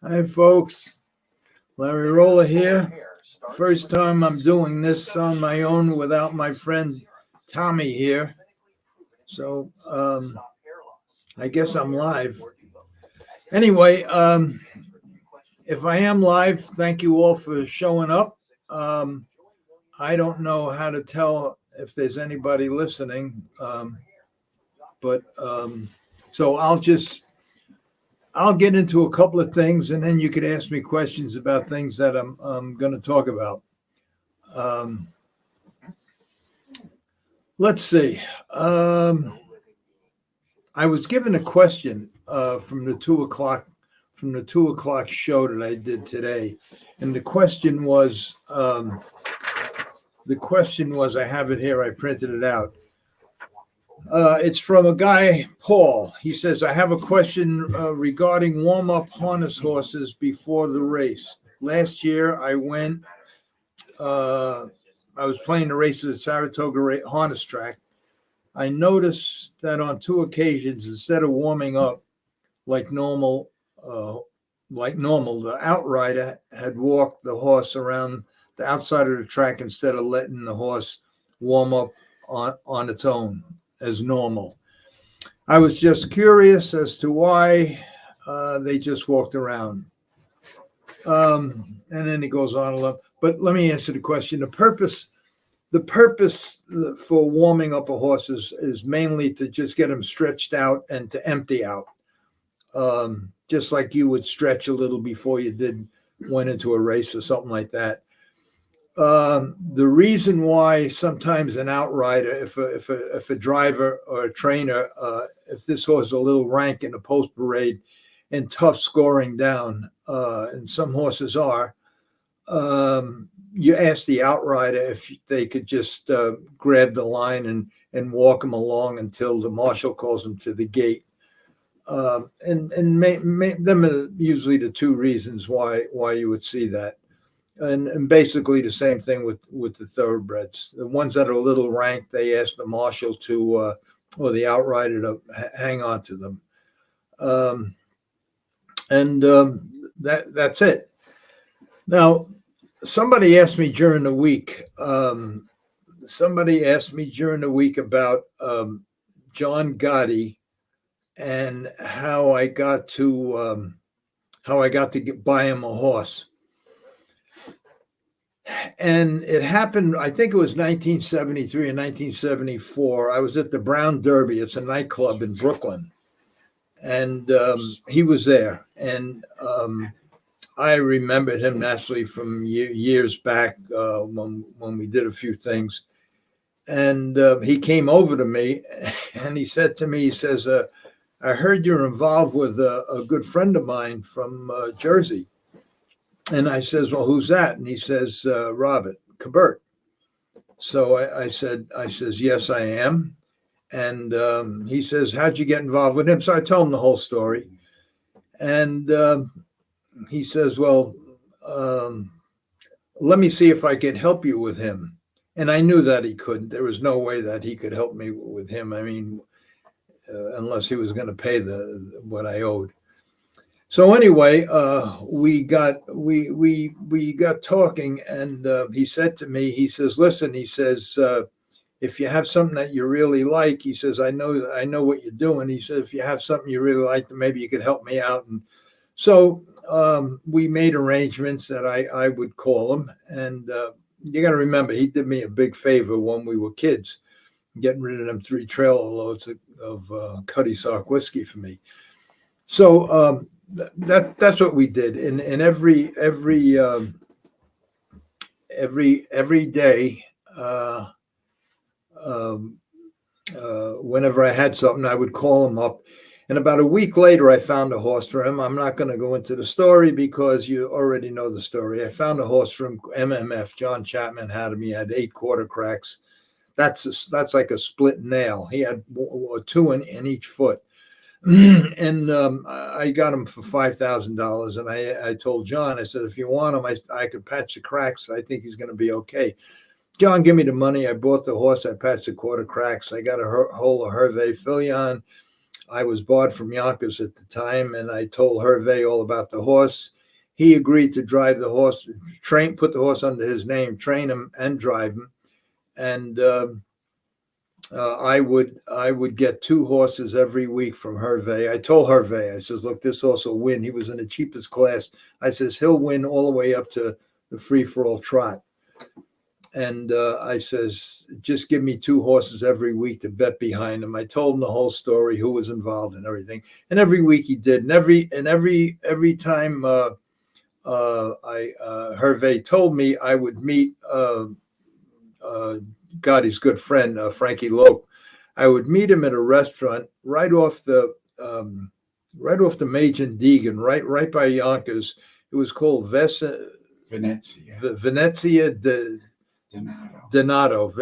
Hi, folks. Larry Rolla here. First time I'm doing this on my own without my friend Tommy here. So I guess I'm live. Anyway, if I am live, thank you all for showing up. I don't know how to tell if there's anybody listening, but so I'll get into a couple of things, and then you could ask me questions about things that I'm going to talk about. Let's see. I was given a question from the 2:00 show that I did today, and the question was I have it here. I printed it out. It's from a guy, Paul. He says, I have a question regarding warm-up harness horses before the race. Last year, I was playing the races at Saratoga Harness Track. I noticed that on 2 occasions, instead of warming up like normal, the outrider had walked the horse around the outside of the track instead of letting the horse warm up on its own as normal. I was just curious as to why they just walked around. And then he goes on a lot. But let me answer the question. The purpose for warming up a horse is mainly to just get them stretched out and to empty out. Just like you would stretch a little before you went into a race or something like that. The reason why sometimes an outrider, if a driver or a trainer, if this horse is a little rank in a post parade and tough scoring down, and some horses are, you ask the outrider if they could just grab the line and walk them along until the marshal calls them to the gate. And them are usually the 2 reasons why you would see that. And basically the same thing with the thoroughbreds. The ones that are a little rank, they ask the marshal or the outrider to hang on to them. That's it. Now, somebody asked me during the week about John Gotti and how I got to buy him a horse. And it happened, I think it was 1973 and 1974. I was at the Brown Derby. It's a nightclub in Brooklyn. And he was there. And I remembered him naturally from years back when we did a few things. And he came over to me and he said to me, he says, I heard you're involved with a good friend of mine from Jersey. And I says, well, who's that? And he says, Robert Cabert. So I says, yes, I am. And he says, how'd you get involved with him? So I told him the whole story. And he says, well, let me see if I could help you with him. And I knew that he couldn't. There was no way that he could help me with him. I mean, unless he was going to pay what I owed. So anyway, we got talking, and he said to me, he says, listen, he says, if you have something that you really like, he says, I know what you're doing. He said, if you have something you really like, then maybe you could help me out. And so we made arrangements that I would call him. And you got to remember, he did me a big favor when we were kids, getting rid of them 3 trailer loads of Cuddy Sark whiskey for me. So that's what we did. And every day, whenever I had something, I would call him up. And about a week later, I found a horse for him. I'm not going to go into the story because you already know the story. I found a horse from MMF. John Chapman had him. He had 8 quarter cracks. That's like a split nail. He had 2 in each foot. And I got him for $5,000. And I told John, I said, if you want him, I could patch the cracks. I think he's going to be okay. John, give me the money. I bought the horse. I patched the quarter cracks. I got a whole Herve Filion. I was barred from Yonkers at the time, and I told Herve all about the horse. He agreed to drive the horse, put the horse under his name, train him and drive him. And I would get 2 horses every week from Herve. I told Herve, I says, look, this horse will win. He was in the cheapest class. I says, he'll win all the way up to the free-for-all trot. And I says, just give me 2 horses every week to bet behind him. I told him the whole story, who was involved and everything. And every week he did. And every time Herve told me I would meet Gotti's good friend, Frankie Lope. I would meet him at a restaurant right off the Major and Deegan, right by Yonkers. It was called Venezia Donato.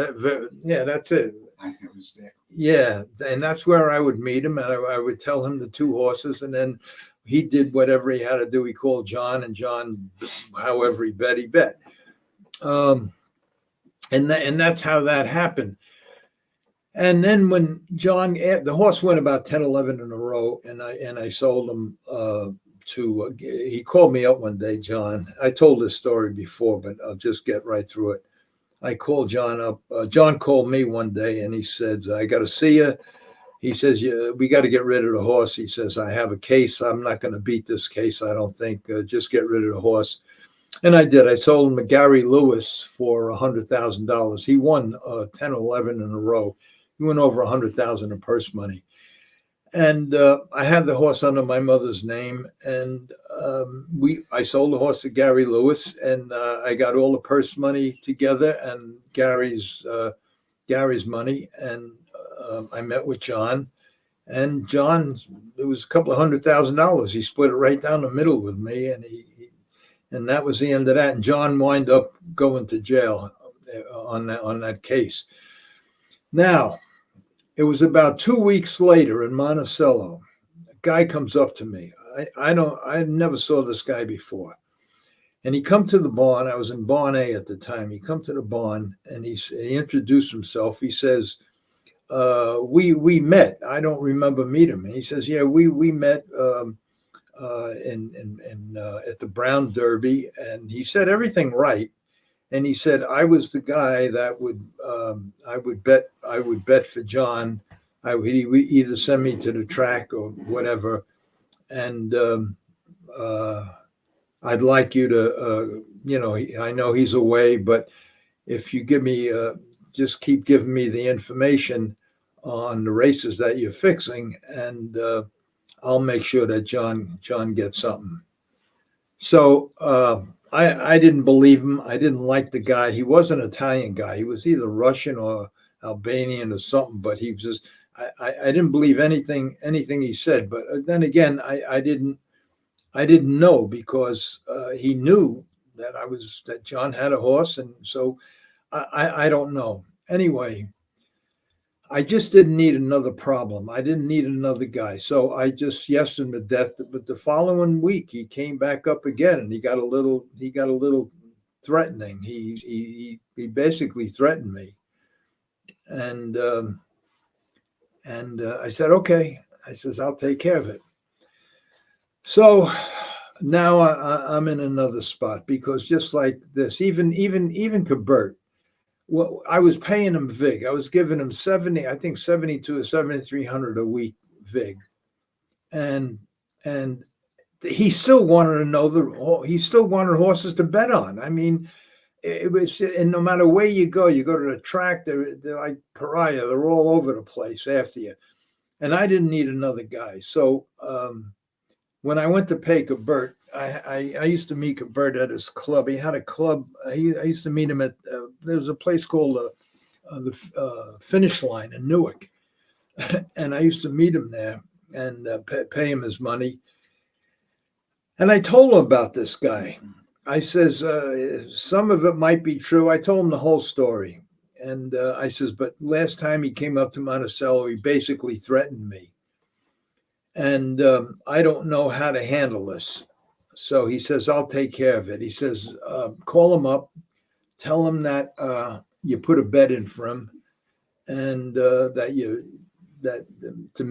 Yeah, that's it. I was there. Yeah, and that's where I would meet him, and I would tell him the 2 horses, and then he did whatever he had to do. He called John, and John, however he bet. And that's how that happened. And then when John, the horse went about 10, 11 in a row, and I sold him he called me up one day, John. I told this story before, but I'll just get right through it. I called John up. John called me one day, and he said, I got to see you. He says, we got to get rid of the horse. He says, I have a case. I'm not going to beat this case, I don't think. Just get rid of the horse. And I did. I sold him a Gary Lewis for $100,000. He won 10 or 11 in a row. He went over $100,000 in purse money. And I had the horse under my mother's name, and I sold the horse to Gary Lewis, and I got all the purse money together and Gary's money, and I met with John, and John, it was a couple of $100,000. He split it right down the middle with me, and that was the end of that. And John wound up going to jail on that case. Now, it was about 2 weeks later in Monticello. A guy comes up to me. I never saw this guy before. And he come to the barn. I was in barn A at the time. He come to the barn, and he introduced himself. He says, we met. I don't remember meeting him. And he says, yeah, we met at the Brown Derby. And he said everything right. And he said, I was the guy that I would bet for John. He would either send me to the track or whatever. And I'd like you to, I know he's away, but if you give me, just keep giving me the information on the races that you're fixing, and I'll make sure that John gets something. So I didn't believe him. I didn't like the guy. He was an Italian guy. He was either Russian or Albanian or something, but he was just, I didn't believe anything he said. But then again, I didn't know, because he knew that John had a horse. And so I don't know. Anyway, I just didn't need another problem. I didn't need another guy. So I just yesed him to death. But the following week, he came back up again, and he got a little threatening. He basically threatened me. And I said, okay. I says, I'll take care of it. So now I'm in another spot, because just like this, even Cabert, well, I was paying him vig. I was giving him 72 or 7,300 a week vig, and he still wanted to know he still wanted horses to bet on. I mean, it was, and no matter where you go to the track, they're like pariah. They're all over the place after you, and I didn't need another guy. So when I went to pay Cabert, I used to meet Cabert at his club. He had a club. I used to meet him at, there was a place called the Finish Line in Newark. And I used to meet him there and pay him his money. And I told him about this guy. I says, some of it might be true. I told him the whole story. And I says, but last time he came up to Monticello, he basically threatened me. And I don't know how to handle this. So he says, I'll take care of it. He says, call him up, tell him that you put a bet in for him, and that to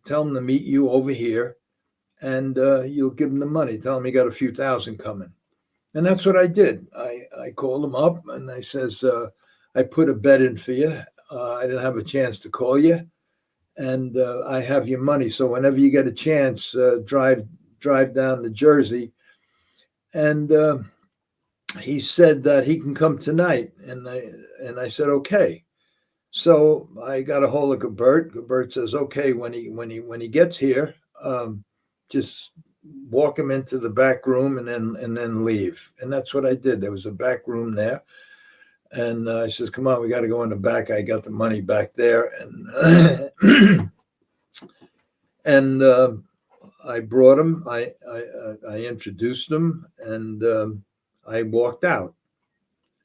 tell him to meet you over here, and you'll give him the money. Tell him you got a few thousand coming. And that's what I did. I called him up, and I says, I put a bet in for you. I didn't have a chance to call you, and I have your money. So whenever you get a chance, drive down to Jersey. And he said that he can come tonight, and I said okay. So I got a hold of Gabert. Gabert says okay, when he gets here, just walk him into the back room and then leave. And that's what I did. There was a back room there, and I says, come on, we got to go in the back. I got the money back there, and and I brought him. I introduced him, and I walked out,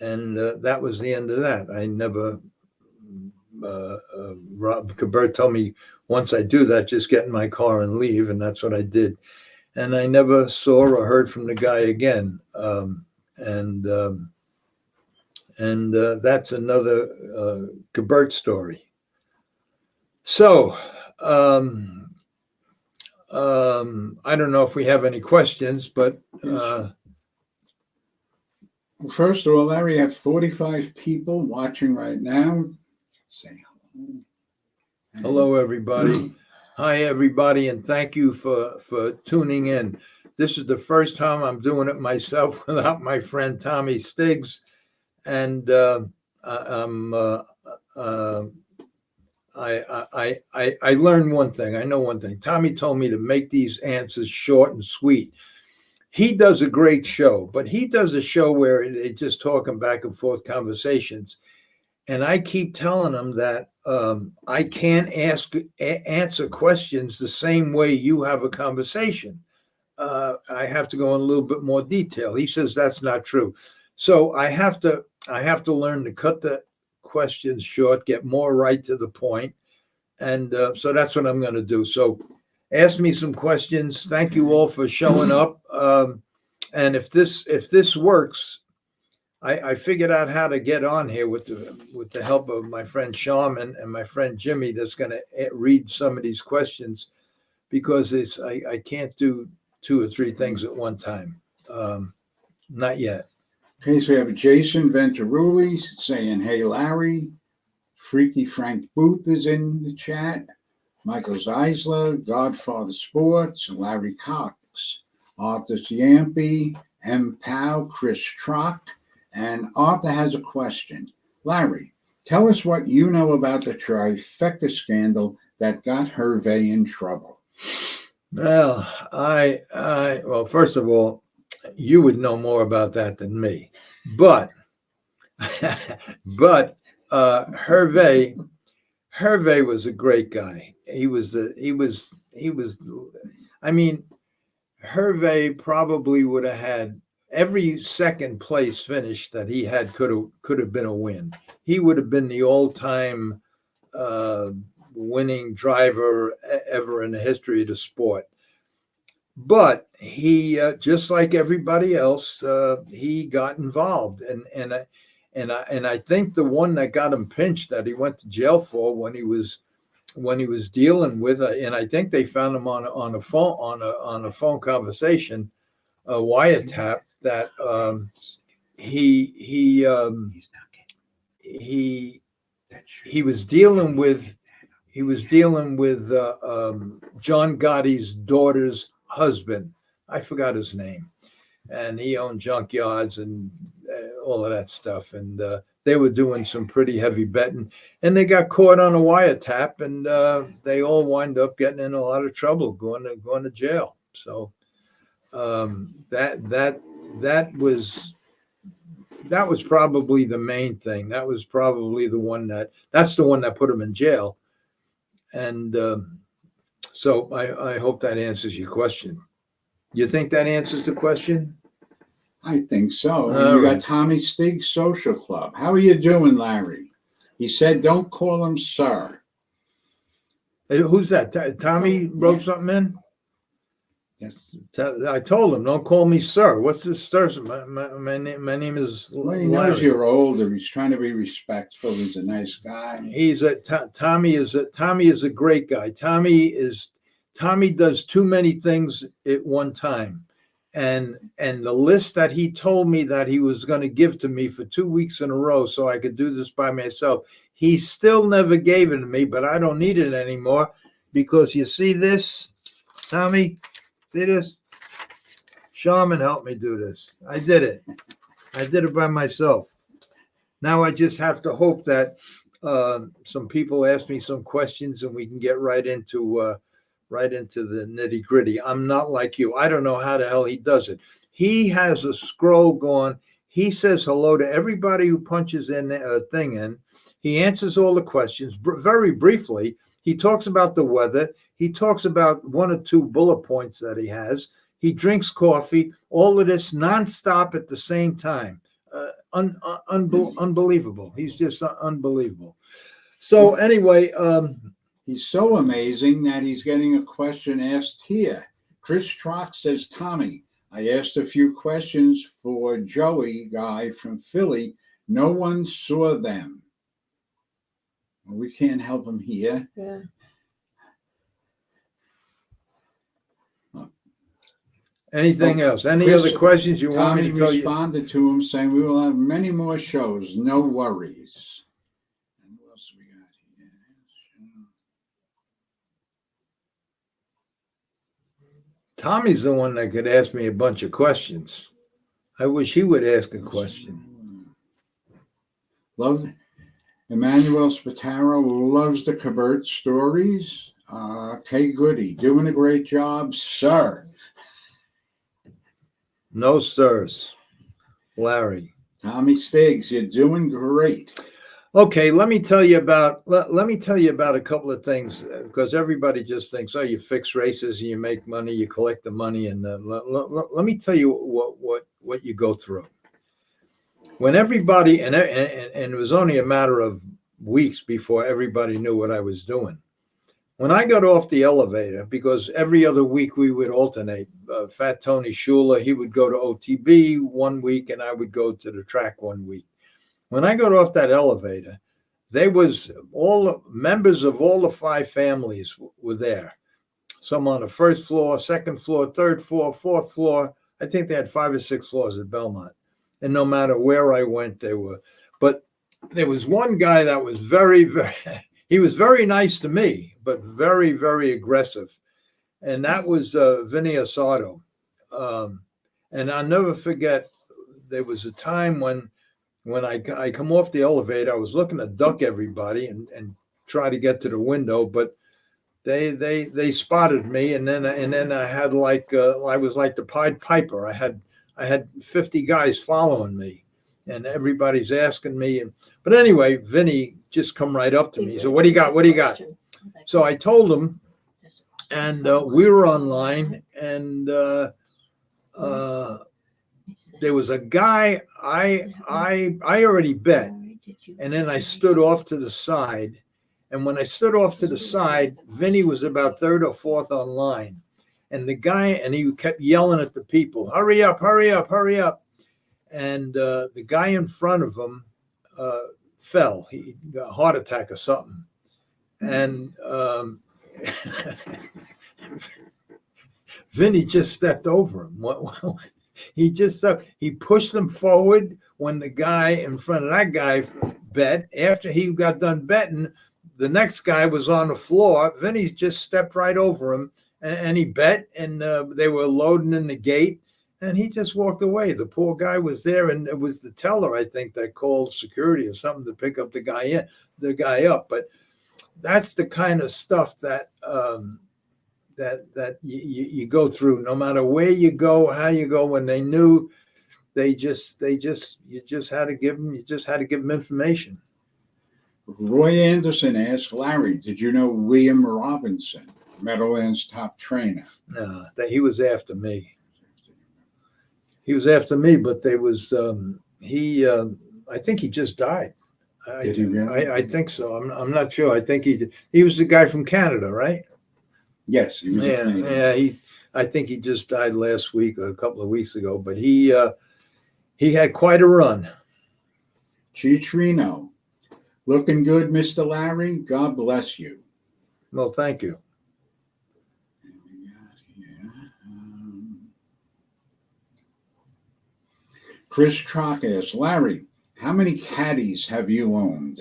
and that was the end of that. I never. Gabert told me, once I do that, just get in my car and leave, and that's what I did. And I never saw or heard from the guy again. And that's another Gabert story. So I don't know if we have any questions, but first of all, Larry, you have 45 people watching right now. Say hello. Hello, everybody. Hi, everybody, and thank you for tuning in. This is the first time I'm doing it myself without my friend Tommy Stiggs, and I learned one thing. I know one thing. Tommy told me to make these answers short and sweet. He does a great show, but he does a show where they just talking back and forth conversations. And I keep telling him that I can't answer questions the same way you have a conversation. I have to go in a little bit more detail. He says that's not true. So I have to learn to cut the questions short, get more right to the point. And so that's what I'm going to do. So ask me some questions. Thank you all for showing up. And if this works, I figured out how to get on here with the help of my friend Sharman and my friend Jimmy that's going to read some of these questions, because I can't do 2 or 3 things at one time. Not yet. Okay, so we have Jason Venturulli saying, hey, Larry. Freaky Frank Booth is in the chat. Michael Zeisler, Godfather Sports, Larry Cox, Arthur Ciampi, M. Powell, Chris Trock. And Arthur has a question. Larry, tell us what you know about the trifecta scandal that got Herve in trouble. Well, well, first of all, you would know more about that than me. But Herve was a great guy. I mean, Herve probably would have had every second place finish that he had could have been a win. He would have been the all-time winning driver ever in the history of the sport. But he, just like everybody else, he got involved, and I think the one that got him pinched that he went to jail for when he was dealing with, and I think they found him on a phone conversation, a wiretap, that he was dealing with John Gotti's daughter's husband. I forgot his name, and he owned junkyards and all of that stuff, and they were doing some pretty heavy betting, and they got caught on a wiretap, and they all wind up getting in a lot of trouble, going to jail. So that was probably the main thing. That was probably that's the one that put him in jail. And so I hope that answers your question. You think that answers the question? I think so. And we got Tommy Stiggs Social Club. How are you doing, Larry? He said, don't call him sir. Hey, who's that? Tommy wrote something in? Yes. I told him, don't call me sir. What's this sir? My name is Well, he Larry. knows you're older. He's trying to be respectful. He's a nice guy. Tommy is a great guy. Tommy does too many things at one time. And the list that he told me that he was going to give to me for 2 weeks in a row so I could do this by myself, he still never gave it to me, but I don't need it anymore because you see this, Tommy, see this? Shaman helped me do this. I did it. I did it by myself. Now I just have to hope that some people ask me some questions and we can get right into the nitty gritty. I'm not like you. I don't know how the hell he does it. He has a scroll going. He says hello to everybody who punches in a thing in. He answers all the questions very briefly. He talks about the weather. He talks about 1 or 2 bullet points that he has. He drinks coffee. All of this nonstop at the same time. Unbelievable. He's just unbelievable. So anyway, he's so amazing that he's getting a question asked here. Chris Trock says, Tommy, I asked a few questions for Joey guy from Philly. No one saw them. Well, we can't help him here. Yeah. anything else? Any Chris, other questions you want me Tommy to tell you? responded to him saying, we will have many more shows. No worries. And what else we got here? Tommy's the one that could ask me a bunch of questions. I wish he would ask a question. Love Emmanuel Spataro loves the Cabert stories. Kay Goody, doing a great job, sir. No sirs. Larry. Tommy Stiggs, you're doing great. Okay, let me tell you about a couple of things because everybody just thinks, oh, you fix races and you make money, you collect the money, and let me tell you what you go through. When everybody and it was only a matter of weeks before everybody knew what I was doing. When I got off the elevator, because every other week we would alternate, Fat Tony Shula, he would go to OTB 1 week and I would go to the track 1 week. When I got off that elevator, there was all members of all the 5 families were there. Some on the first floor, second floor, third floor, fourth floor. I think they had 5 or 6 floors at Belmont. And no matter where I went, they were. But there was one guy that was very, he was very nice to me, but very, very aggressive. And that was Vinny Asado. And I'll never forget, there was a time when I come off the elevator, I was looking to duck everybody and try to get to the window, but they spotted me, and then I had I was like the Pied Piper. I had 50 guys following me, and everybody's asking me. But anyway, Vinny just come right up to me. So what do you got? What do you got? So I told him, and we were online, and there was a guy I already bet, and then I stood off to the side. And when I stood off to the side, Vinny was about 3rd or 4th online. And the guy, and he kept yelling at the people, hurry up, hurry up, hurry up. And the guy in front of him fell. He got a heart attack or something. And Vinny just stepped over him. He pushed them forward when the guy in front of that guy bet. After he got done betting, the next guy was on the floor. Vinny just stepped right over him and he bet, and they were loading in the gate, and he just walked away. The poor guy was there, and it was the teller, I think, that called security or something to pick up the guy up. But that's the kind of stuff that that you go through, no matter where you go, how you go. When they knew, you just had to give them information. Roy Anderson asked Larry, did you know William Robinson, Meadowlands top trainer? No, he was after me. He was after me, but there was I think he just died. Did he really? I think so. I'm not sure. I think he was the guy from Canada, right? Yes, he was. Yeah. I think he just died last week or a couple of weeks ago, but he had quite a run. Cheech Reno. Looking good, Mr. Larry. God bless you. Well, thank you. Chris Trock asks, Larry, how many caddies have you owned?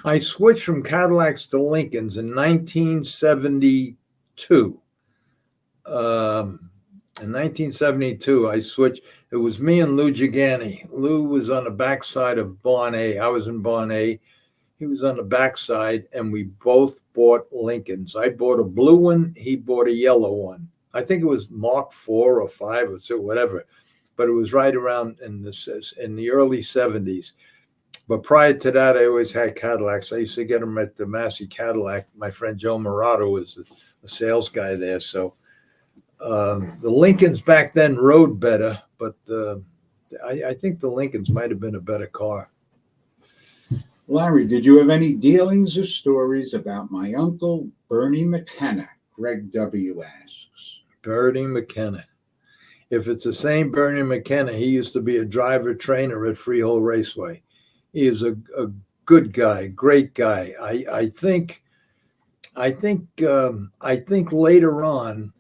I switched from Cadillacs to Lincolns in 1972. In 1972, I switched. It was me and Lou Gigani. Lou was on the backside of Barn A. I was in Barn A. He was on the backside, and we both bought Lincolns. I bought a blue one. He bought a yellow one. I think it was Mark 4 or 5 or so, whatever. But it was right around in the early 70s. But prior to that, I always had Cadillacs. I used to get them at the Massey Cadillac. My friend Joe Murato was the sales guy there. So the Lincolns back then rode better, but I think the Lincolns might have been a better car. Larry, did you have any dealings or stories about my uncle, Bernie McKenna? Greg W. asks. Bernie McKenna. If it's the same Bernie McKenna, he used to be a driver trainer at Freehold Raceway. He is a good guy, great guy. I think later on,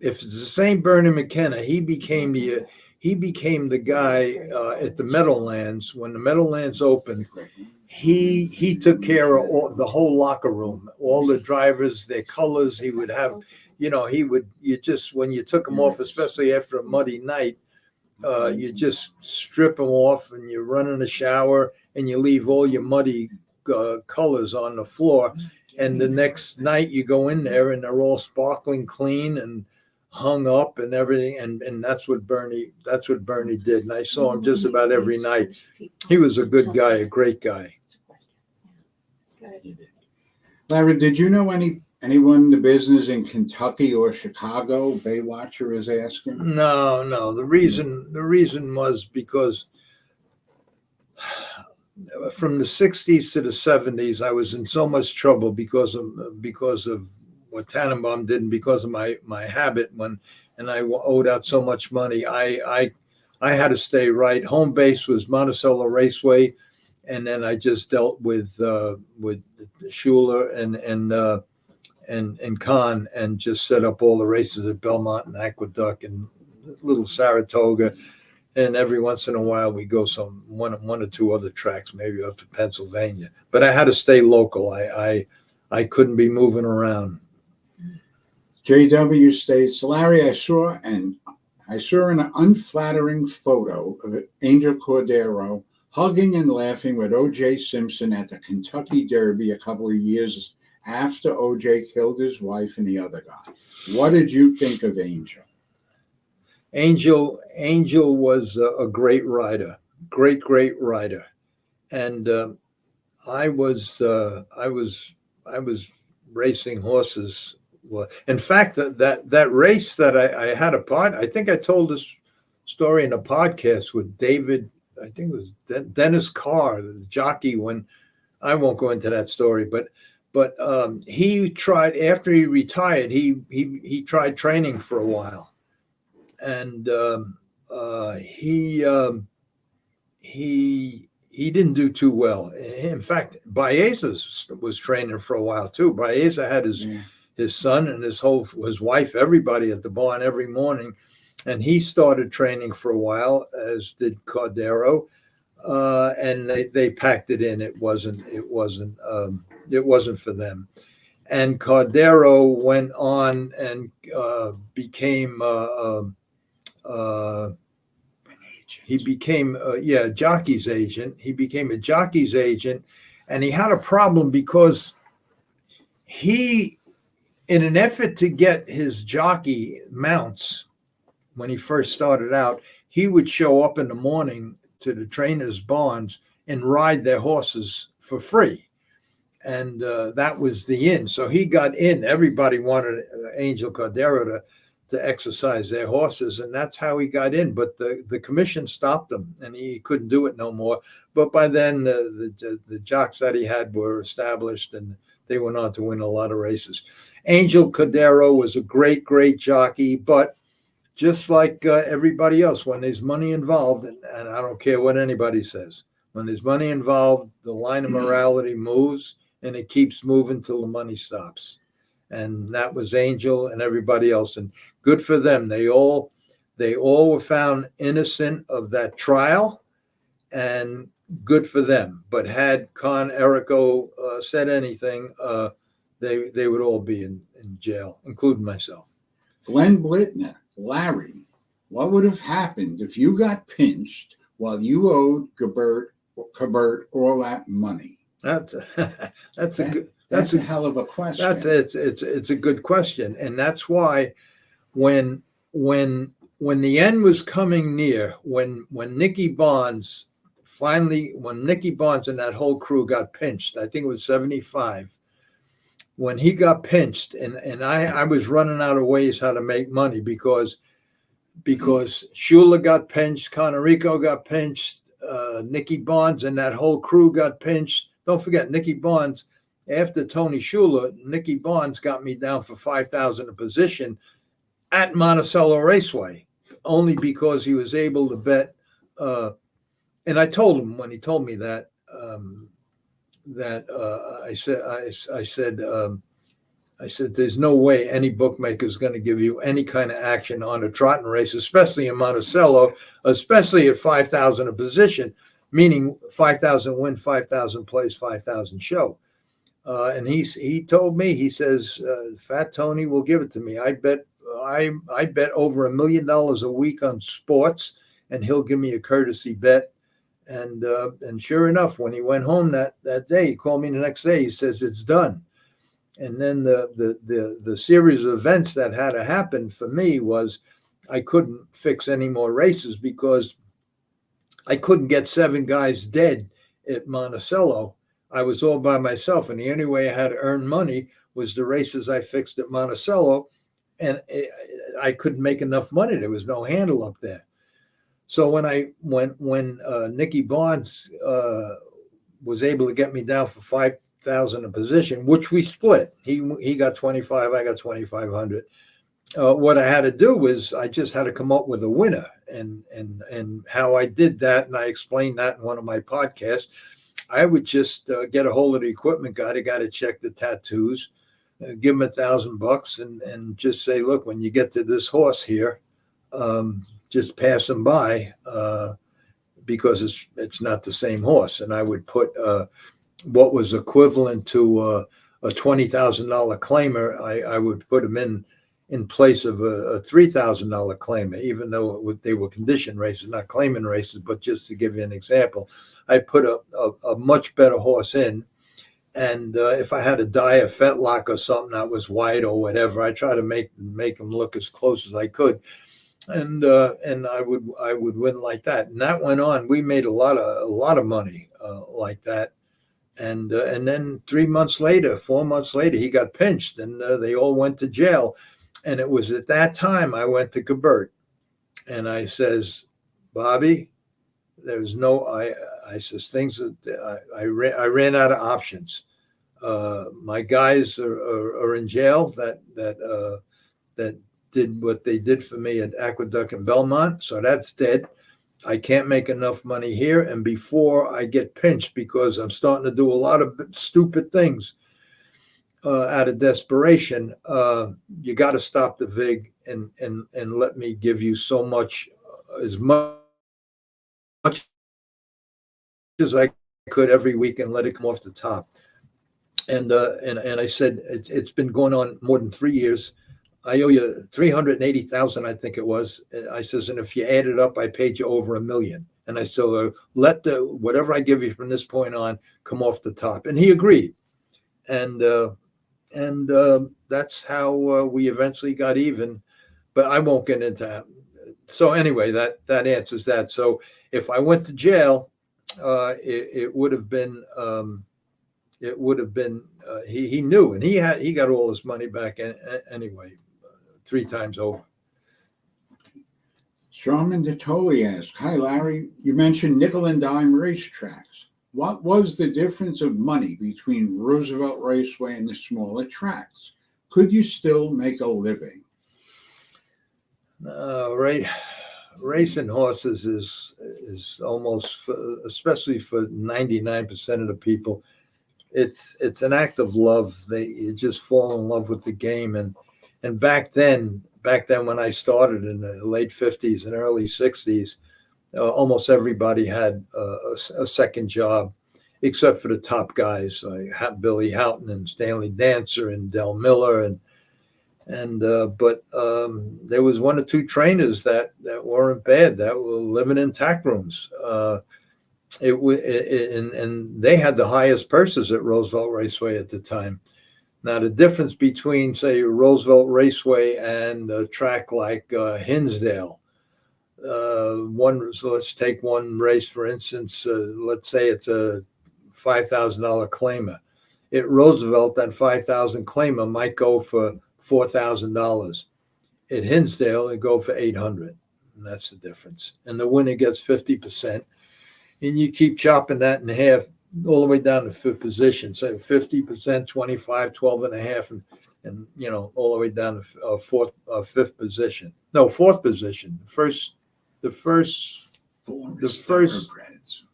if it's the same Bernie McKenna, he became the guy at the Meadowlands when the Meadowlands opened. He took care of the whole locker room, all the drivers, their colors. He would have, when you took them off, especially after a muddy night, you just strip them off and you run in the shower and you leave all your muddy colors on the floor. And the next night you go in there and they're all sparkling clean and hung up and everything. And that's what Bernie did. And I saw him just about every night. He was a good guy, a great guy. Larry, did you know anyone in the business in Kentucky or Chicago? Baywatcher is asking. No. The reason was because from the 60s to the 70s, I was in so much trouble because of what Tannenbaum did and because of my habit and I owed out so much money. I had to stay right. Home base was Monticello Raceway, and then I just dealt with Schuler and Kahn and just set up all the races at Belmont and Aqueduct and Little Saratoga. And every once in a while we go one or two other tracks, maybe up to Pennsylvania. But I had to stay local. I couldn't be moving around. JW states, Larry, I saw an unflattering photo of Angel Cordero hugging and laughing with O.J. Simpson at the Kentucky Derby a couple of years after O.J. killed his wife and the other guy. What did you think of Angel? Angel was a great rider, great rider, and I was racing horses. Well, in fact, that race that I had I think I told this story in a podcast with David. I think it was Dennis Carr, the jockey. When I won't go into that story, but he tried after he retired. He tried training for a while, and he didn't do too well. In fact, Baeza was training for a while too. Baeza had his son and his wife, everybody at the barn every morning, and he started training for a while, as did Cordero, and they packed it in. It wasn't for them. And Cordero went on and became Jockeys agent. He became a Jockeys agent, and he had a problem because he, in an effort to get his jockey mounts when he first started out, he would show up in the morning to the trainers' barns and ride their horses for free. And that was the in. So he got in. Everybody wanted Angel Cordero to exercise their horses, and that's how he got in. But the commission stopped him, and he couldn't do it no more. But by then, the jocks that he had were established, and they went on to win a lot of races. Angel Cordero was a great, great jockey, but just like everybody else, when there's money involved, and I don't care what anybody says, when there's money involved, the line of morality moves, and it keeps moving till the money stops. And that was Angel and everybody else. And good for them. They all were found innocent of that trial, and good for them. But had Con Erico said anything, they would all be in jail, including myself. Glenn Blitner, Larry, what would have happened if you got pinched while you owed Cabert all that money? That's a hell of a question. It's a good question, and that's why when the end was coming near, when Nicky Bonds when Nicky Bonds and that whole crew got pinched, I think it was 75. When he got pinched, and I was running out of ways how to make money because Shula got pinched, Conorico got pinched, Nicky Bonds and that whole crew got pinched. Don't forget, Nicky Bonds, after Tony Shula, Nicky Bonds got me down for $5,000 a position at Monticello Raceway, only because he was able to bet. And I told him when he told me that, I said, there's no way any bookmaker is going to give you any kind of action on a trotting race, especially in Monticello, especially at $5,000 a position, meaning 5,000 win, 5,000 place, 5,000 show. And he told me, he says, Fat Tony will give it to me. I bet over $1 million a week on sports, and he'll give me a courtesy bet. And sure enough, when he went home that day, he called me the next day. He says, it's done. And then the series of events that had to happen for me was I couldn't fix any more races because I couldn't get 7 guys dead at Monticello. I was all by myself, and the only way I had to earn money was the races I fixed at Monticello, and I couldn't make enough money. There was no handle up there. So when Nicky Bonds was able to get me down for $5,000 a position, which we split, he got 25, I got 2,500. What I had to do was I just had to come up with a winner, and how I did that, and I explained that in one of my podcasts. I would just get a hold of the equipment guy, the guy to check the tattoos, give him $1,000 and just say, look, when you get to this horse here, just pass him by because it's not the same horse. And I would put what was equivalent to a $20,000 claimer. I would put him in place of a $3,000 claimer, even though they were condition races, not claiming races. But just to give you an example, I put a much better horse in. And if I had to die a fetlock or something that was white or whatever, I try to make them look as close as I could. And I would win like that. And that went on. We made a lot of money like that. And then 4 months later, he got pinched, and they all went to jail. And it was at that time I went to Cabert, and I says, Bobby, there's no. I says things that I ran out of options. My guys are in jail that did what they did for me at Aqueduct and Belmont, so that's dead. I can't make enough money here, and before I get pinched, because I'm starting to do a lot of stupid things out of desperation, you got to stop the vig and let me give you so much, as much as I could every week, and let it come off the top. And I said, it's been going on more than 3 years. I owe you $380,000, I think it was. I says, and if you add it up, I paid you over $1 million. And I still let whatever I give you from this point on come off the top. And he agreed. And that's how we eventually got even. But I won't get into that. So anyway, that answers that. So if I went to jail, it would have been. He knew, and he got all his money back anyway, 3 times over. Sharman Detoli asked, hi, Larry, you mentioned nickel and dime racetracks. What was the difference of money between Roosevelt Raceway and the smaller tracks? Could you still make a living? Racing horses is almost, especially for 99% of the people, it's an act of love. You just fall in love with the game, and back then when I started in the late 50s and early 60s, almost everybody had a second job, except for the top guys like Billy Houghton and Stanley Dancer and Del Miller but there was one or two trainers that weren't bad, that were living in tack rooms. And they had the highest purses at Roosevelt Raceway at the time. Now the difference between, say, Roosevelt Raceway and a track like Hinsdale, so let's take one race for instance. Let's say it's a $5,000 claimer. At Roosevelt, that $5,000 claimer might go for $4,000. At Hinsdale, it go for $800, and that's the difference. And the winner gets 50%, and you keep chopping that in half all the way down to fifth position. So 50%, 25, 12 and a half, and all the way down to fifth position. No, fourth position. The first. Thoroughbreds.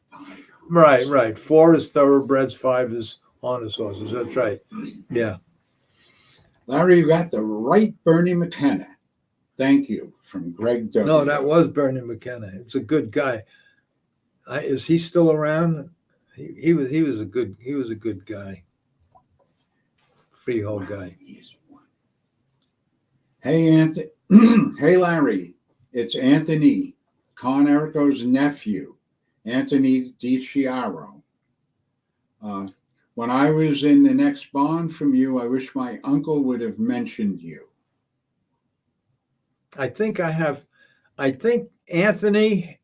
Right. 4 is thoroughbreds, 5 is honest horses. That's right. Yeah. Larry, you got the right Bernie McKenna. Thank you, from Greg W. No, that was Bernie McKenna. It's a good guy. Is he still around? He was a good guy. Freehold guy. Hey, hey, Larry. It's Anthony, Con Erico's nephew, Anthony DiCiaro. When I was in the next bond from you, I wish my uncle would have mentioned you. I think Anthony,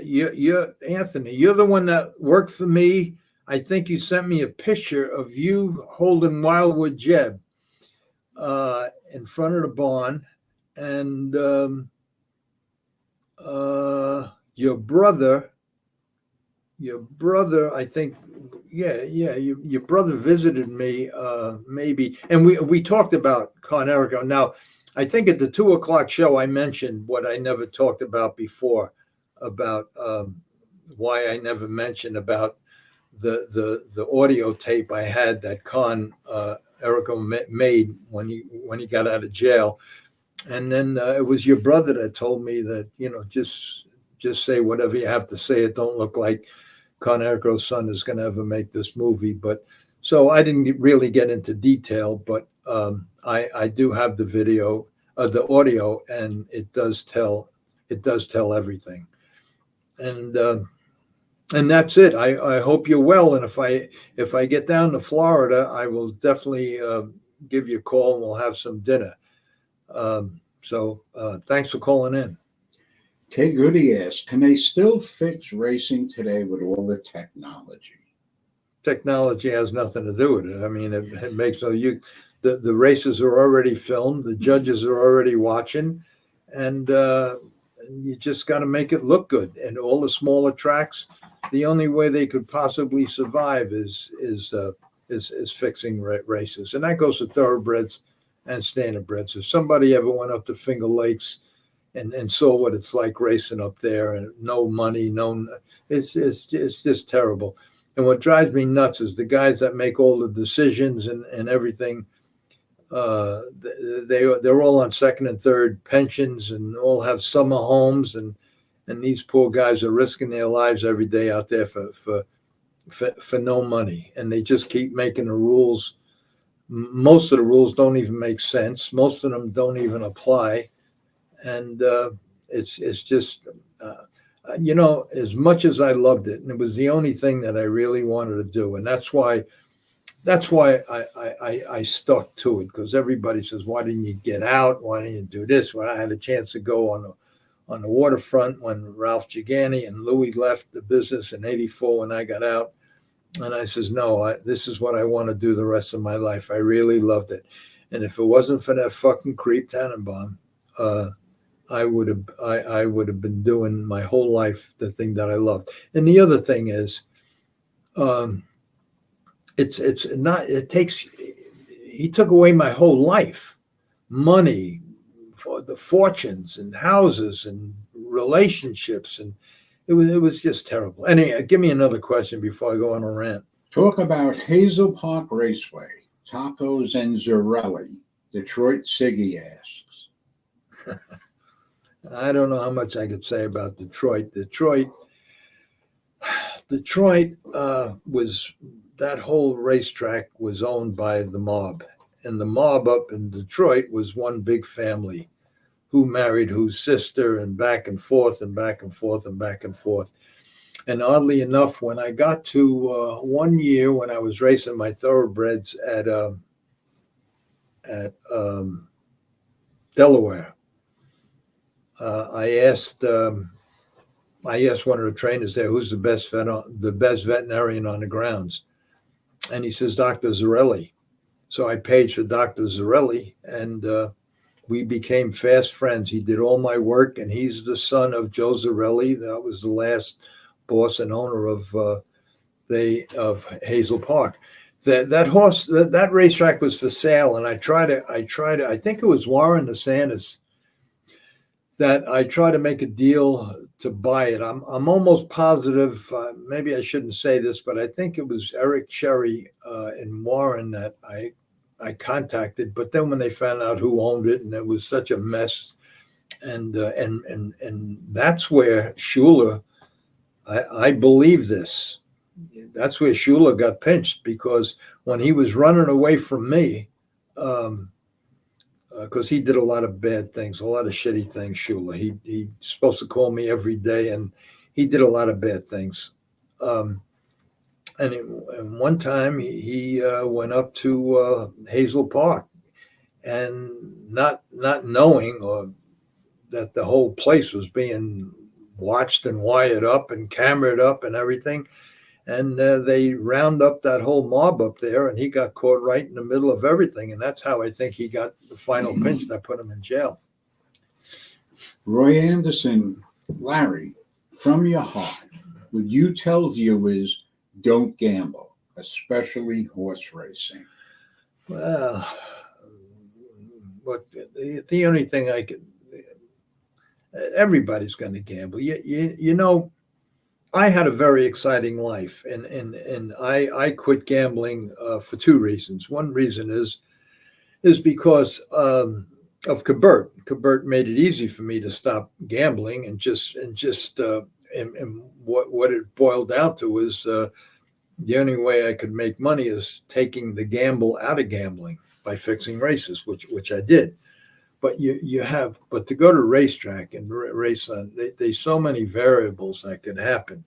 you're Anthony. You're the one that worked for me. I think you sent me a picture of you holding Wildwood Jeb in front of the barn, and your brother, I think, your brother visited me, maybe, and we talked about Con Erico. Now, I think at the 2:00 show, I mentioned what I never talked about before, about why I never mentioned about the audio tape I had that Con Erico made when he got out of jail. And then it was your brother that told me that, just say whatever you have to say. It don't look like Con Erico's son is going to ever make this movie. But so I didn't really get into detail, but I do have the video, the audio, and it does tell everything. And that's it. I hope you're well. And if I get down to Florida, I will definitely give you a call and we'll have some dinner. So thanks for calling in. Kay Goody asks, can they still fix racing today with all the technology? Technology has nothing to do with it. I mean, it makes the races are already filmed, the judges are already watching, and you just got to make it look good. And all the smaller tracks, the only way they could possibly survive is fixing races, and that goes for thoroughbreds and standardbreds. If somebody ever went up to Finger Lakes and saw what it's like racing up there, and no money, it's just terrible. And what drives me nuts is the guys that make all the decisions and everything. They're all on second and third pensions and all have summer homes, and these poor guys are risking their lives every day out there for no money, and they just keep making the rules. Most of the rules don't even make sense. Most of them don't even apply. And it's just, as much as I loved it, and it was the only thing that I really wanted to do. And that's why I stuck to it, because everybody says, why didn't you get out? Why didn't you do this? When I had a chance to go on the waterfront when Ralph Gigani and Louis left the business in '84 when I got out. And I says, no, this is what I want to do the rest of my life. I really loved it. And if it wasn't for that fucking creep Tannenbaum, I would have been doing my whole life the thing that I loved. And the other thing is, um, it's not. It takes. He took away my whole life, money, for the fortunes and houses and relationships, and it was just terrible. Anyway, give me another question before I go on a rant. Talk about Hazel Park Raceway, tacos and Zarelli. Detroit Siggy asks. I don't know how much I could say about Detroit. Detroit was that whole racetrack was owned by the mob, and the mob up in Detroit was one big family who married whose sister, and back and forth and back and forth and back and forth. And oddly enough, when I got to one year when I was racing my thoroughbreds at Delaware, I asked one of the trainers there, who's the best veterinarian on the grounds, and he says Dr. Zarelli. So I paid for Dr. Zarelli, and we became fast friends. He did all my work, and he's the son of Joe Zarelli. That was the last boss and owner of Hazel Park. That racetrack was for sale, and I think it was Warren DeSantis that I tried to make a deal to buy it. I'm almost positive, maybe I shouldn't say this, but I think it was Eric Cherry in Warren that I contacted. But then when they found out who owned it, and it was such a mess, and that's where Schuler, I believe this. That's where Schuler got pinched, because when he was running away from me, because he did a lot of bad things, a lot of shitty things, Schuler. He's supposed to call me every day, and he did a lot of bad things. And one time he went up to Hazel Park, and not knowing that the whole place was being watched and wired up and camered up and everything. And they round up that whole mob up there, and he got caught right in the middle of everything. And that's how I think he got the final pinch that put him in jail. Roy Anderson, Larry, from your heart, would you tell viewers don't gamble, especially horse racing? Well, but the only thing I could, everybody's going to gamble. You know, I had a very exciting life, and I quit gambling for two reasons. One reason is because of Cabert. Cabert made it easy for me to stop gambling, and what it boiled down to was the only way I could make money is taking the gamble out of gambling by fixing races, which I did. But but to go to racetrack and race on, there's so many variables that could happen.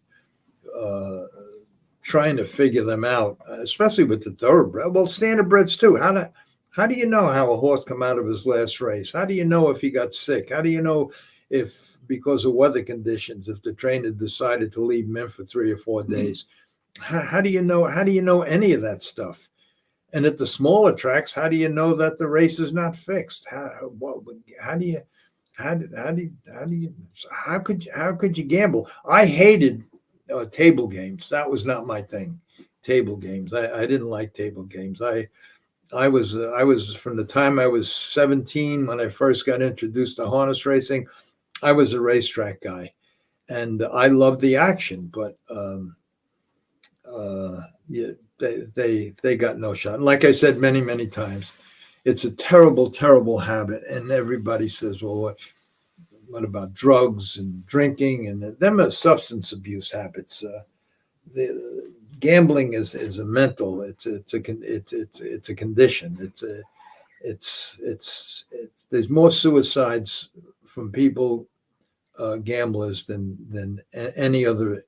Trying to figure them out, especially with the thoroughbred. Well, standardbreds too. How do you know how a horse come out of his last race? How do you know if he got sick? How do you know if, because of weather conditions, if the trainer decided to leave him in for 3 or 4 days? How do you know? How do you know any of that stuff? And at the smaller tracks, how do you know that the race is not fixed? How could you gamble? I hated table games. That was not my thing. Table games. I didn't like table games. I was from the time I was 17 when I first got introduced to harness racing. I was a racetrack guy, and I loved the action. But yeah, they got no shot. And like I said many times, it's a terrible, terrible habit. And everybody says, well, what about drugs and drinking? And them are substance abuse habits. The gambling is a mental. It's a condition. There's more suicides from people, gamblers, than any other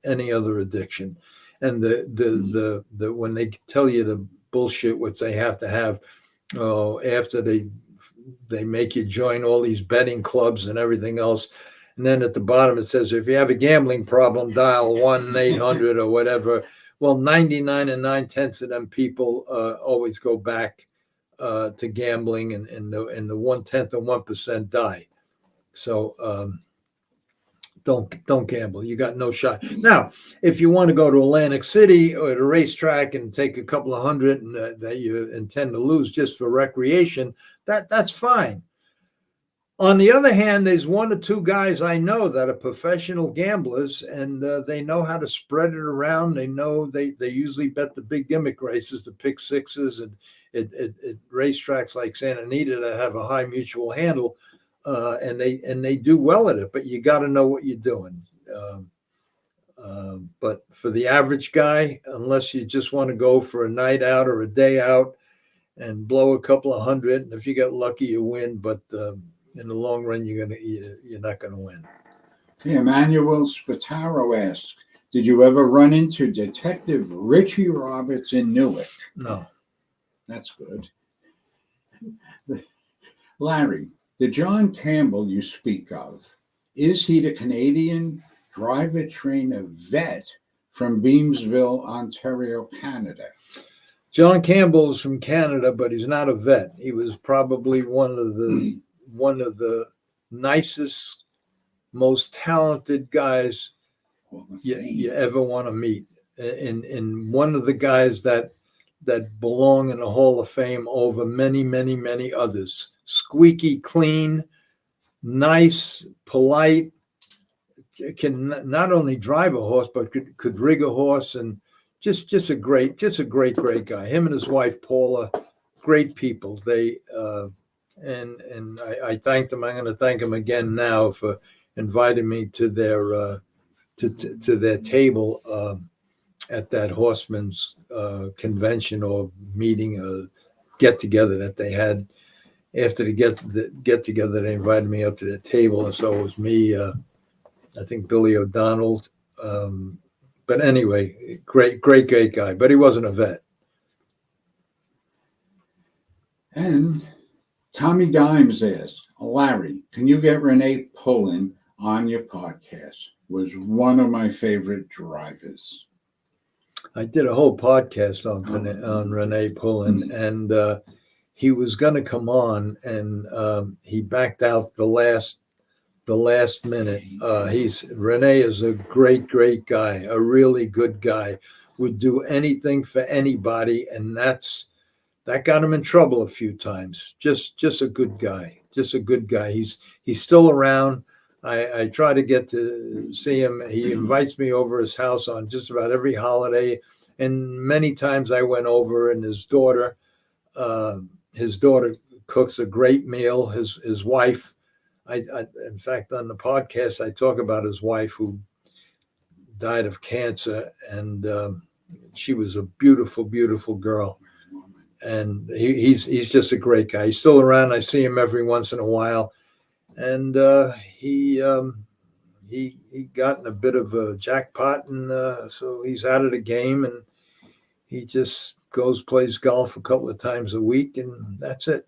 addiction. And the when they tell you the bullshit what they have to have, after they make you join all these betting clubs and everything else, and then at the bottom it says if you have a gambling problem, dial 1-800 or whatever. Well, 99 and 9/10 of them people always go back to gambling, and the 1/10 of 1% die. So don't gamble. You got no shot. Now, if you want to go to Atlantic City or at a racetrack and take a couple of hundred and, that you intend to lose just for recreation, that's fine. On the other hand, there's one or two guys I know that are professional gamblers, and they know how to spread it around. They know they usually bet the big gimmick races, the pick sixes, and at racetracks like Santa Anita that have a high mutual handle, and they do well at it. But you got to know what you're doing. But for the average guy, unless you just want to go for a night out or a day out and blow a couple of hundred, and if you get lucky, you win. But in the long run, you're not gonna win. Hey, Emmanuel Spataro asks, did you ever run into Detective Richie Roberts in Newark? No. That's good. Larry, the John Campbell you speak of, is he the Canadian driver trainer vet from Beamsville, Ontario, Canada? John Campbell is from Canada, but he's not a vet. He was probably one of the nicest, most talented guys you ever want to meet, and one of the guys that belong in the Hall of Fame over many, many, many others. Squeaky clean, nice, polite, can not only drive a horse but could rig a horse, and just a great guy. Him and his wife Paula, great people. They and I thanked them. I'm going to thank them again now for inviting me to their to their table at that Horseman's convention or meeting or get together that they had. After the get together, they invited me up to their table, and so it was me. I think Billy O'Donnell. But anyway, great guy. But he wasn't a vet. And Tommy Dimes asked, Larry, can you get Rene Poulin on your podcast? Was one of my favorite drivers. I did a whole podcast on Rene Poulin, and he was going to come on, and he backed out the last minute. Rene is a great guy, a really good guy, would do anything for anybody, and that got him in trouble a few times. Just a good guy. He's still around. I try to get to see him. He invites me over his house on just about every holiday, and many times I went over, and his daughter cooks a great meal. His wife, in fact, on the podcast, I talk about his wife who died of cancer, and she was a beautiful girl. And he's just a great guy. He's still around. I see him every once in a while, and he got in a bit of a jackpot, and so he's out of the game, and he just plays golf a couple of times a week, and that's it.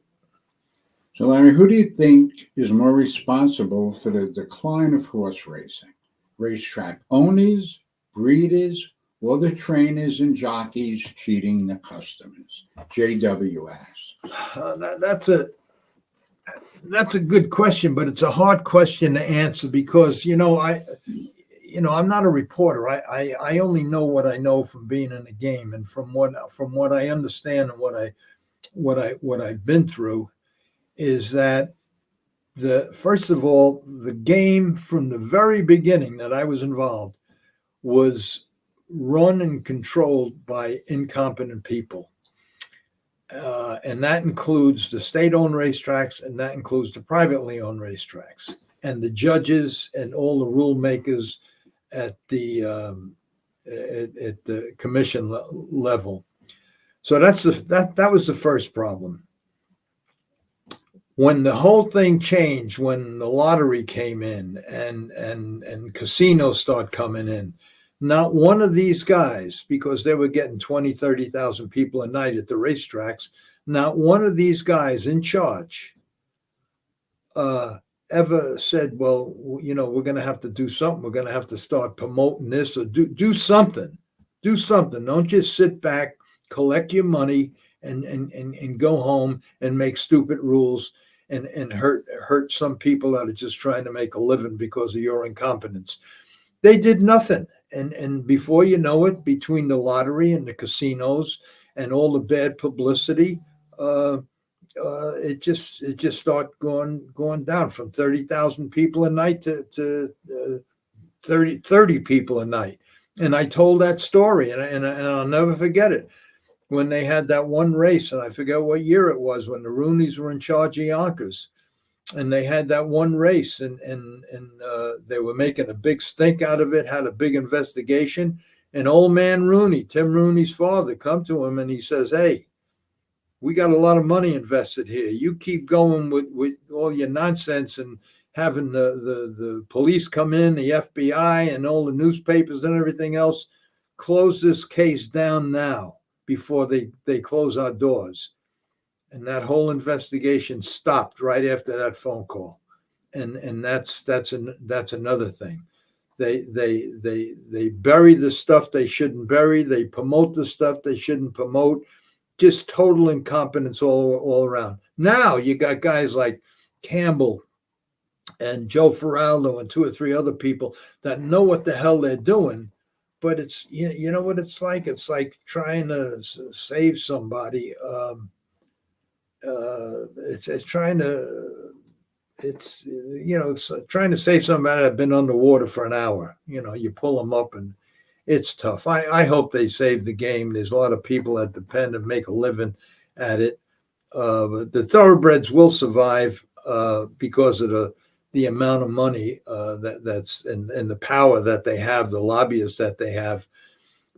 So, Larry, who do you think is more responsible for the decline of horse racing? Racetrack owners, breeders, or the trainers and jockeys cheating the customers? JW asks. That's a good question, but it's a hard question to answer because I'm not a reporter. I only know what I know from being in the game, and from what I understand and what I've been through is that first of all, the game from the very beginning that I was involved was run and controlled by incompetent people. And that includes the state-owned racetracks, and that includes the privately owned racetracks, and the judges and all the rule makers at the commission level. So that was the first problem. When the whole thing changed, when the lottery came in and casinos start coming in, not one of these guys, because they were getting 20, 30,000 people a night at the racetracks, not one of these guys in charge ever said, well, we're going to have to do something. We're going to have to start promoting this or do something. Do something. Don't just sit back, collect your money, and go home and make stupid rules. and hurt some people that are just trying to make a living because of your incompetence. They did nothing. And before you know it, between the lottery and the casinos and all the bad publicity, it just started going down from 30,000 people a night to 30 people a night. And I told that story, and I'll never forget it. When they had that one race, and I forget what year it was, when the Roonies were in charge of Yonkers, and they had that one race, and they were making a big stink out of it, had a big investigation, and old man Rooney, Tim Rooney's father, come to him and he says, "Hey, we got a lot of money invested here. You keep going with all your nonsense and having the police come in, the FBI and all the newspapers and everything else. Close this case down now before they close our doors." And that whole investigation stopped right after that phone call. And that's another thing. They bury the stuff they shouldn't bury. They promote the stuff they shouldn't promote. Just total incompetence all around. Now you got guys like Campbell and Joe Ferraldo and 2 or 3 other people that know what the hell they're doing. But it's, you know what it's like? It's like trying to save somebody. It's trying to save somebody that's been underwater for an hour. You pull them up and it's tough. I hope they save the game. There's a lot of people that depend and make a living at it. But the thoroughbreds will survive because of the amount of money that's and the power that they have, the lobbyists that they have.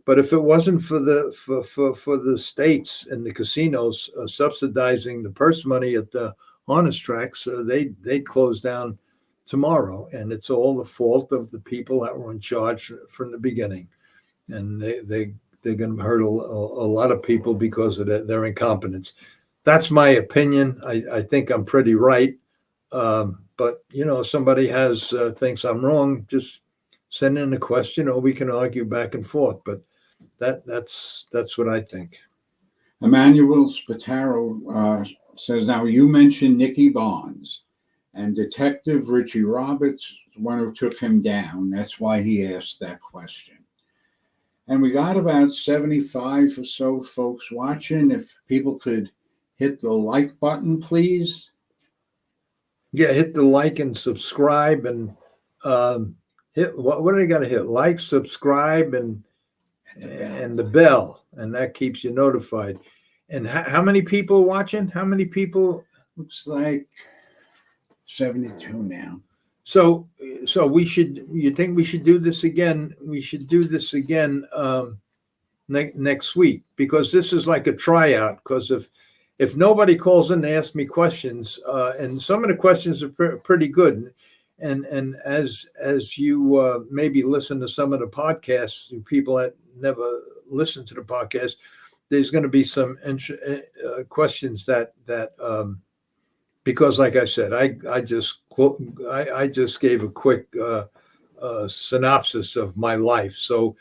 But if it wasn't for the states and the casinos subsidizing the purse money at the harness tracks, they'd close down tomorrow. And it's all the fault of the people that were in charge from the beginning. And they're going to hurt a lot of people because of their incompetence. That's my opinion. I think I'm pretty right. But if somebody thinks I'm wrong, just send in a question, or we can argue back and forth. But that's what I think. Emmanuel Spataro says, now you mentioned Nicky Barnes, and Detective Richie Roberts, one who took him down. That's why he asked that question. And we got about 75 or so folks watching. If people could hit the like button, please. Yeah, hit the like and subscribe, and hit what do they got to hit? Like, subscribe, and the bell, and that keeps you notified. And how many people watching? How many people? Looks like 72 now. So you think we should do this again? We should do this again next week, because this is like a tryout. Because if nobody calls in to ask me questions, and some of the questions are pretty good, and as you maybe listen to some of the podcasts, people that never listen to the podcast, there's going to be some questions that because, like I said, I just gave a quick synopsis of my life. So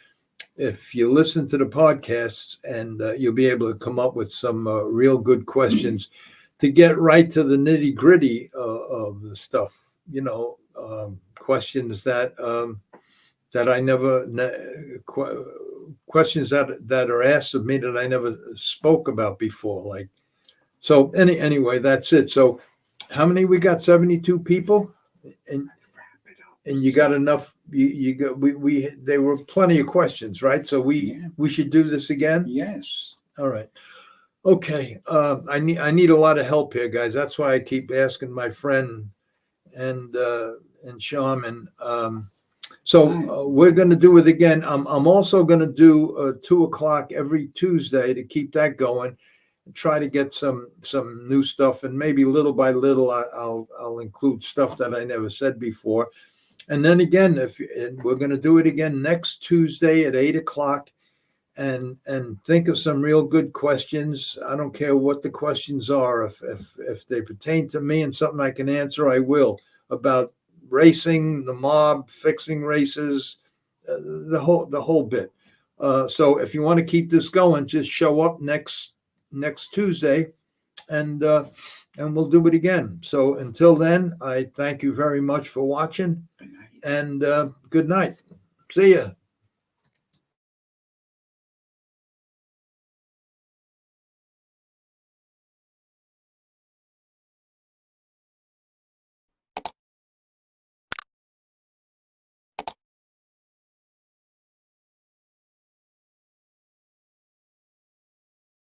if you listen to the podcasts, and you'll be able to come up with some real good questions to get right to the nitty gritty of the stuff, questions that I never, questions that are asked of me that I never spoke about before. So anyway, that's it. So how many we got? 72 people, and you got enough. You got there were plenty of questions, right? So we should do this again. Yes. All right. Okay. I need a lot of help here, guys. That's why I keep asking my friend and Shaman. So we're going to do it again. I'm also going to do 2:00 every Tuesday to keep that going. Try to get some new stuff, and maybe little by little I'll include stuff that I never said before. And then again, we're going to do it again next Tuesday at 8:00, and think of some real good questions. I don't care what the questions are. If they pertain to me and something I can answer, I will, about racing, the mob, fixing races, the whole bit. So if you want to keep this going, just show up next Tuesday and we'll do it again. So until then, I thank you very much for watching, Good night. and good night. See ya.